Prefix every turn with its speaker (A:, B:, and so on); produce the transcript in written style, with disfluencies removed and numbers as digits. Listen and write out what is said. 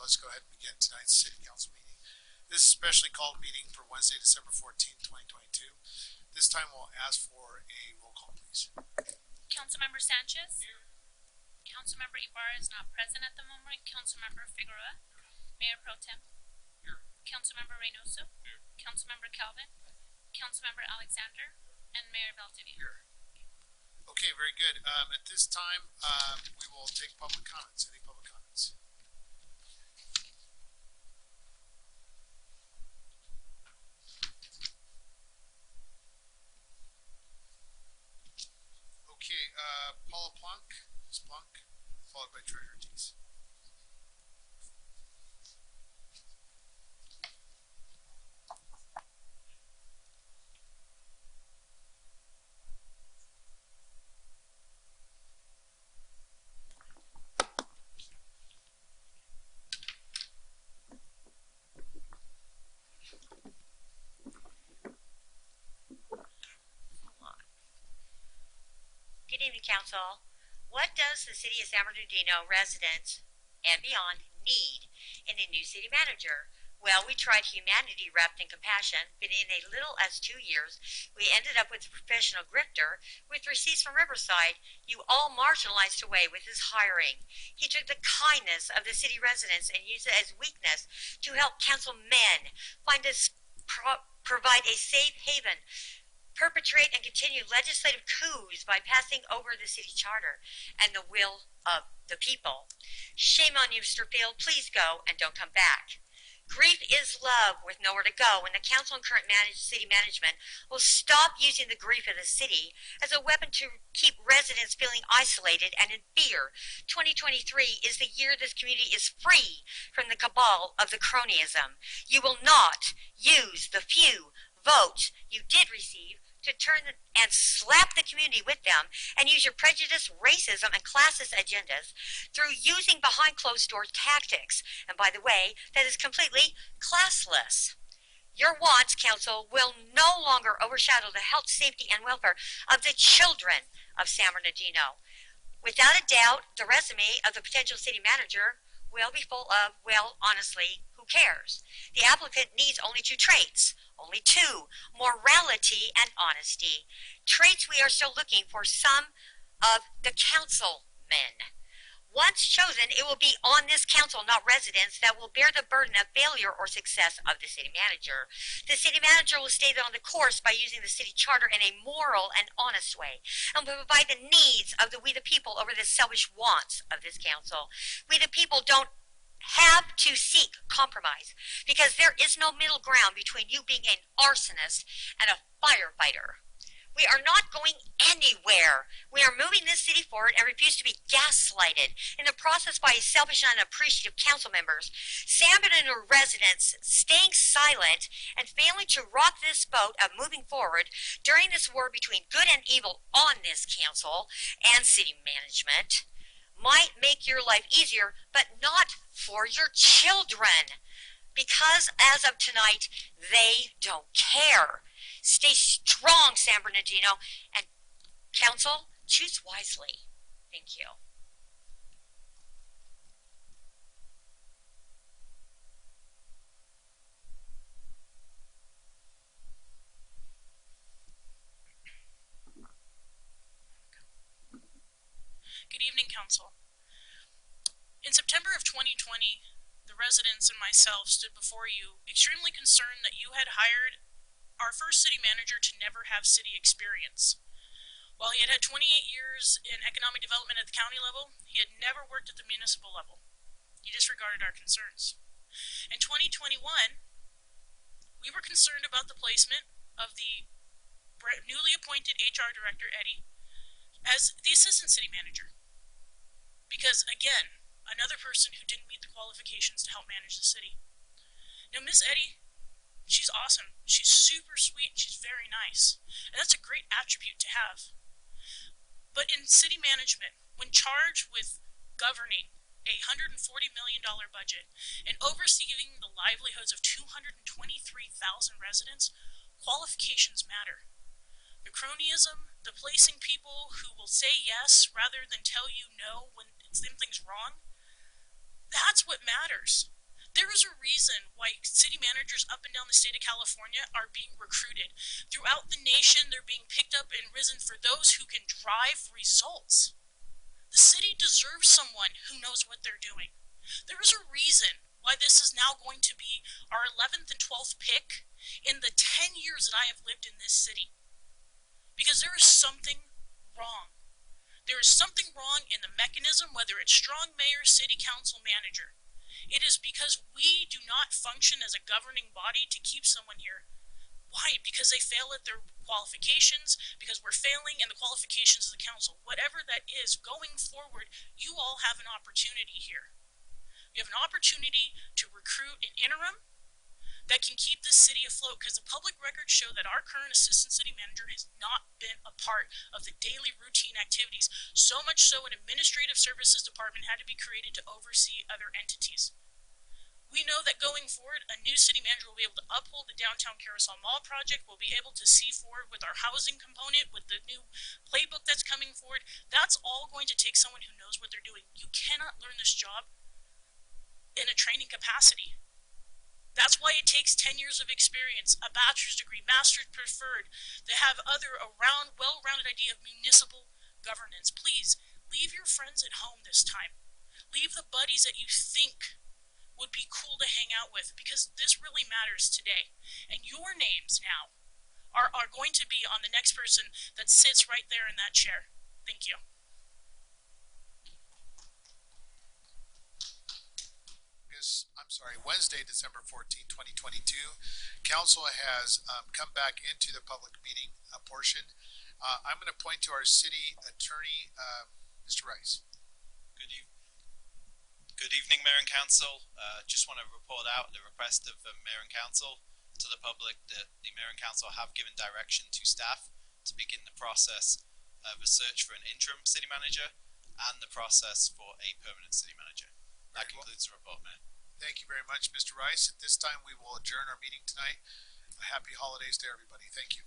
A: let's go ahead and begin tonight's City Council meeting. This is a specially called meeting for Wednesday, December 14th, 2022. This time we'll ask for a roll call, please.
B: Councilmember Sanchez? Here. Councilmember Ibarra is not present at the moment. Councilmember Figueroa? Mayor Pro Tem? Here. Councilmember Reynoso? Here. Councilmember Calvin? Councilmember Alexander? And Mayor Valdivia? Here.
A: Okay, very good. At this time, we will take public comments. Any public comments? Okay, Paula Plunk, Ms. Plunk, followed by Treasurer Ortiz.
C: Good evening, Council. What does the City of San Bernardino residents and beyond need in a new city manager? Well, we tried humanity wrapped in compassion, but in a little as 2 years, we ended up with a professional grifter with receipts from Riverside. You all marginalized away with his hiring. He took the kindness of the city residents and used it as weakness to help councilmen provide a safe haven, perpetrate and continue legislative coups by passing over the city charter and the will of the people. Shame on you, Mr. Field. Please go and don't come back. Grief is love with nowhere to go, and the council and current city management will stop using the grief of the city as a weapon to keep residents feeling isolated and in fear. 2023 is the year this community is free from the cabal of the cronyism. You will not use the few votes you did receive to turn and slap the community with them and use your prejudice, racism, and classist agendas through using behind closed door tactics. And by the way, that is completely classless. Your wants, Council, will no longer overshadow the health, safety, and welfare of the children of San Bernardino. Without a doubt, the resume of the potential city manager will be full of, well, honestly, who cares? The applicant needs only 2 traits. Only 2, morality and honesty. Traits we are still looking for some of the councilmen. Once chosen, it will be on this council, not residents, that will bear the burden of failure or success of the city manager. The city manager will stay on the course by using the city charter in a moral and honest way, and will provide the needs of we the people over the selfish wants of this council. We the people don't have to seek compromise, because there is no middle ground between you being an arsonist and a firefighter. We are not going anywhere. We are moving this city forward and refuse to be gaslighted in the process by selfish and unappreciative council members. San Bernardino residents staying silent and failing to rock this boat of moving forward during this war between good and evil on this council and city management might make your life easier, but not for your children, because as of tonight, they don't care. Stay strong, San Bernardino, and council, choose wisely. Thank you.
D: Good evening, Council. In September of 2020, the residents and myself stood before you extremely concerned that you had hired our first city manager to never have city experience. While he had had 28 years in economic development at the county level, he had never worked at the municipal level. He disregarded our concerns. In 2021, we were concerned about the placement of the newly appointed HR director, Eddie, as the assistant city manager. Because, again, another person who didn't meet the qualifications to help manage the city. Now, Miss Eddie, she's awesome. She's super sweet. She's very nice. And that's a great attribute to have. But in city management, when charged with governing a $140 million budget and overseeing the livelihoods of 223,000 residents, qualifications matter. The cronyism, the placing people who will say yes rather than tell you no when something's wrong, that's what matters. matters. There is a reason why city managers up and down the state of California are being recruited. Throughout the nation, they're being picked up and risen for those who can drive results. The city deserves someone who knows what they're doing. There is a reason why this is now going to be our 11th and 12th pick in the 10 years that I have lived in this city. Because there is something wrong. There is something wrong in the mechanism, whether it's strong mayor, city council, manager. It is because we do not function as a governing body to keep someone here. Why? Because they fail at their qualifications, because we're failing in the qualifications of the council. Whatever that is, going forward, you all have an opportunity here. You have an opportunity to recruit an interim that can keep this city afloat, because the public records show that our current assistant city manager has not been a part of the daily routine activities, so much so an administrative services department had to be created to oversee other entities. We know that going forward, a new city manager will be able to uphold the downtown Carousel Mall project, will be able to see forward with our housing component, with the new playbook that's coming forward. That's all going to take someone who knows what they're doing. You cannot learn this job in a training capacity. That's why it takes 10 years of experience, a bachelor's degree, master's preferred, to have other well-rounded idea of municipal governance. Please, leave your friends at home this time. Leave the buddies that you think would be cool to hang out with, because this really matters today. And your names now are going to be on the next person that sits right there in that chair. Thank you.
A: Wednesday, December 14, 2022. Council has come back into the public meeting portion. I'm going to point to our city attorney, Mr. Rice.
E: Good evening, Mayor and Council. Just want to report out the request of the Mayor and Council to the public that the Mayor and Council have given direction to staff to begin the process of a search for an interim city manager and the process for a permanent city manager. That concludes the report, Mayor.
A: Thank you very much, Mr. Rice. At this time, we will adjourn our meeting tonight. Happy holidays to everybody. Thank you.